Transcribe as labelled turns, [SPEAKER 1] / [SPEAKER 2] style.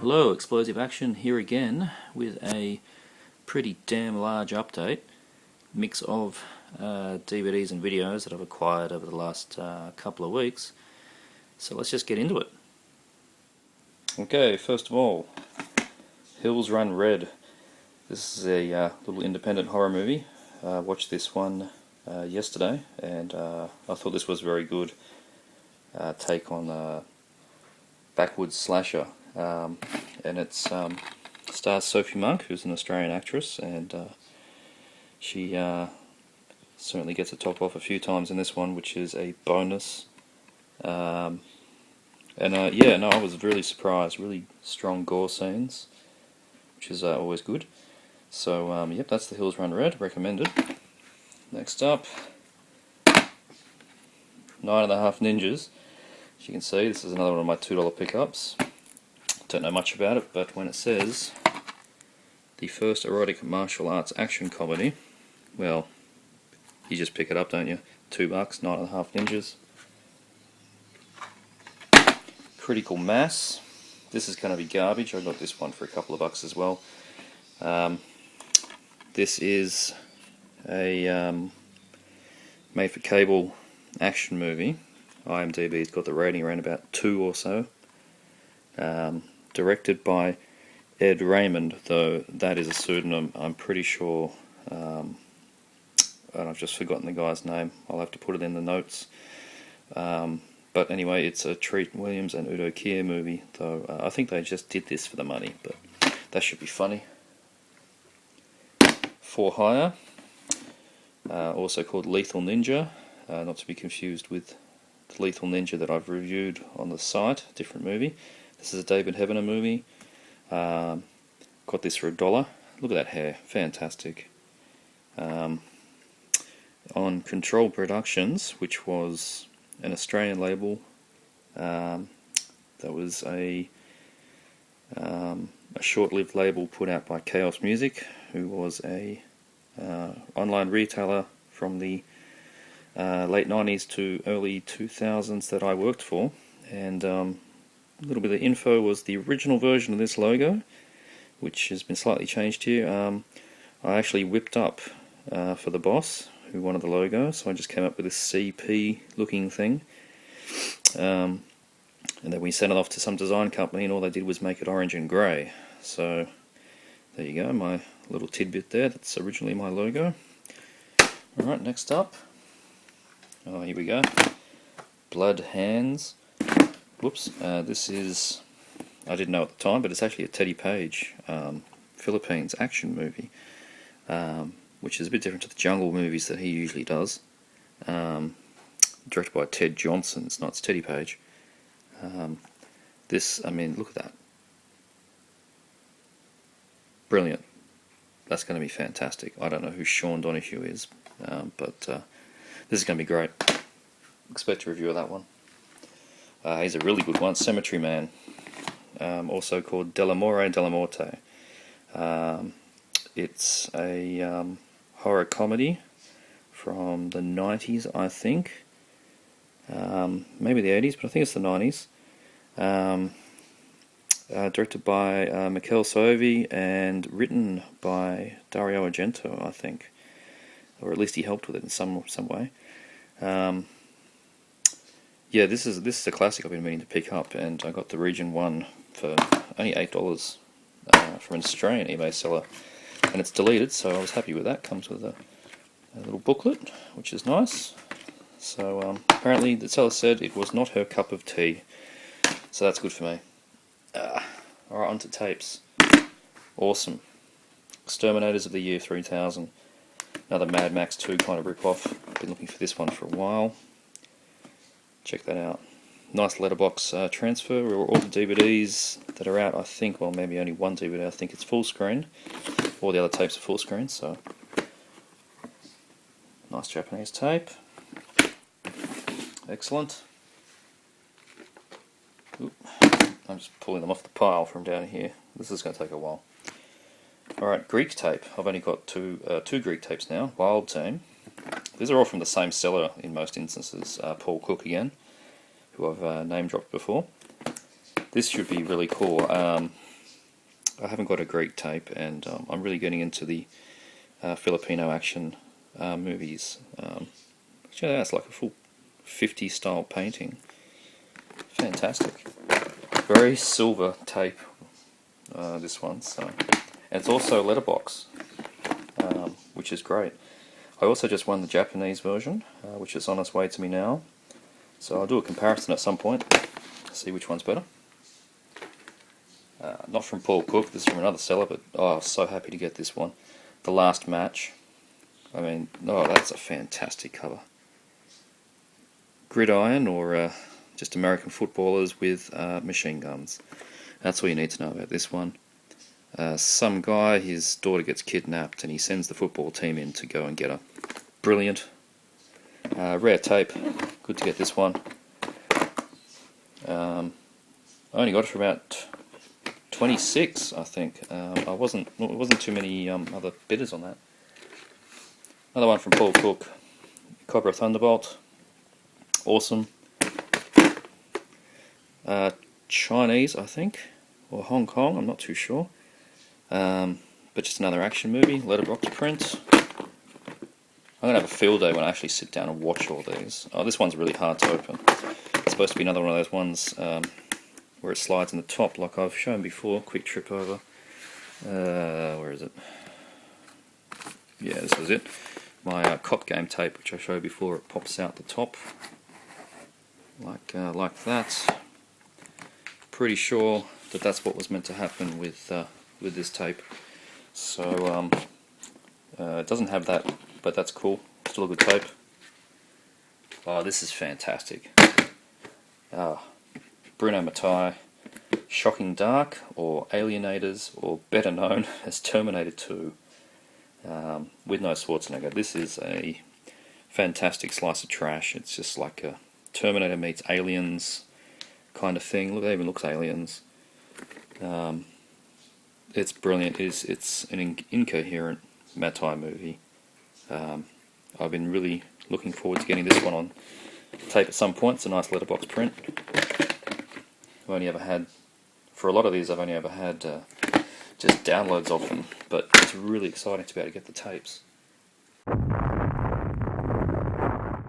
[SPEAKER 1] Hello, Explosive Action here again with a pretty damn large update. Mix of DVDs and videos that I've acquired over the last couple of weeks. So let's just get into it. Okay, first of all, Hills Run Red. This is a little independent horror movie. I watched this one yesterday and I thought this was a very good take on backwoods slasher. And it stars Sophie Monk, who's an Australian actress, and she certainly gets a top off a few times in this one, which is a bonus. I was really surprised. Really strong gore scenes, which is always good. So, yep, that's The Hills Run Red, recommended. Next up, 9.5 Ninjas. As you can see, this is another one of my $2 pickups. Don't know much about it, but when it says the first erotic martial arts action comedy, well, you just pick it up, don't you? $2, 9.5 Ninjas. Critical Mass. This is going to be garbage. I got this one for a couple of bucks as well. This is a made-for-cable action movie. IMDb's got the rating around about 2 or so. Directed by Ed Raymond, though that is a pseudonym. I'm pretty sure, and I've just forgotten the guy's name. I'll have to put it in the notes. But anyway, it's a Treat Williams and Udo Kier movie, though I think they just did this for the money, but that should be funny. For Hire, also called Lethal Ninja, not to be confused with the Lethal Ninja that I've reviewed on the site, different movie. This is a David Heavener movie. Got this for $1. Look at that hair, fantastic. On Control Productions, which was an Australian label. That was a short-lived label put out by Chaos Music, who was a online retailer from the late 90s to early 2000s that I worked for. And a little bit of info was the original version of this logo, which has been slightly changed here. I actually whipped up for the boss who wanted the logo, so I just came up with this CP looking thing, and then we sent it off to some design company, and all they did was make it orange and grey. So there you go, my little tidbit there. That's originally my logo. Alright, next up, here we go, Blood Hands. Whoops, this is, I didn't know at the time, but it's actually a Teddy Page, Philippines action movie, which is a bit different to the jungle movies that he usually does. Directed by Ted Johnson, it's Teddy Page. This, I mean, look at that. Brilliant. That's going to be fantastic. I don't know who Sean Donahue is, but this is going to be great. Expect a review of that one. He's a really good one, Cemetery Man, also called Dell'amore della Morte. It's a horror comedy from the 90s, I think. Maybe the 80s, but I think it's the 90s. Directed by Mikel Soavi and written by Dario Argento, I think. Or at least he helped with it in some way. Yeah, this is a classic I've been meaning to pick up, and I got the Region 1 for only $8 from an Australian eBay seller, and it's deleted, so I was happy with that. Comes with a little booklet, which is nice. So apparently the seller said it was not her cup of tea, so that's good for me. Alright, on to tapes. Awesome. Exterminators of the Year 3000. Another Mad Max 2 kind of rip-off. Been looking for this one for a while. Check that out. Nice letterbox transfer. All the DVDs that are out, I think, well, maybe only one DVD, I think it's full screen. All the other tapes are full screen, so nice Japanese tape. Excellent. Oop. I'm just pulling them off the pile from down here. This is going to take a while. Alright, Greek tape. I've only got two Greek tapes now. Wild Team. These are all from the same seller in most instances, Paul Cook again, who I've name dropped before. This should be really cool. I haven't got a Greek tape, and I'm really getting into the Filipino action movies. Actually, that's like a full 50 style painting. Fantastic. Very silver tape, this one. So, and it's also letterbox, which is great. I also just won the Japanese version, which is on its way to me now. So I'll do a comparison at some point, see which one's better. Not from Paul Cook, this is from another seller, but oh, I was so happy to get this one. The Last Match. I mean, oh, that's a fantastic cover. Gridiron, or just American footballers with machine guns. That's all you need to know about this one. Some guy, his daughter gets kidnapped, and he sends the football team in to go and get her. Brilliant. Rare tape. Good to get this one. I only got it for about 26, I think. It wasn't too many other bidders on that. Another one from Paul Cook, Cobra Thunderbolt. Awesome. Chinese, I think, or Hong Kong, I'm not too sure. But just another action movie, letterbox print. I'm going to have a field day when I actually sit down and watch all these. Oh, this one's really hard to open. It's supposed to be another one of those ones where it slides in the top, like I've shown before. Quick trip over. Where is it? Yeah, this was it. My Cop Game tape, which I showed before, it pops out the top, like that. Pretty sure that that's what was meant to happen with this tape. So it doesn't have that, but that's cool. Still a good tape. Oh, this is fantastic. Bruno Mattei, Shocking Dark, or Alienators, or better known as Terminator 2, with no Schwarzenegger. This is a fantastic slice of trash. It's just like a Terminator meets Aliens kind of thing. Look, it even looks Aliens. It's brilliant. It's an incoherent Mattei movie. I've been really looking forward to getting this one on tape at some point. It's a nice letterbox print. I've only ever had, for a lot of these, I've only ever had just downloads of them, but it's really exciting to be able to get the tapes.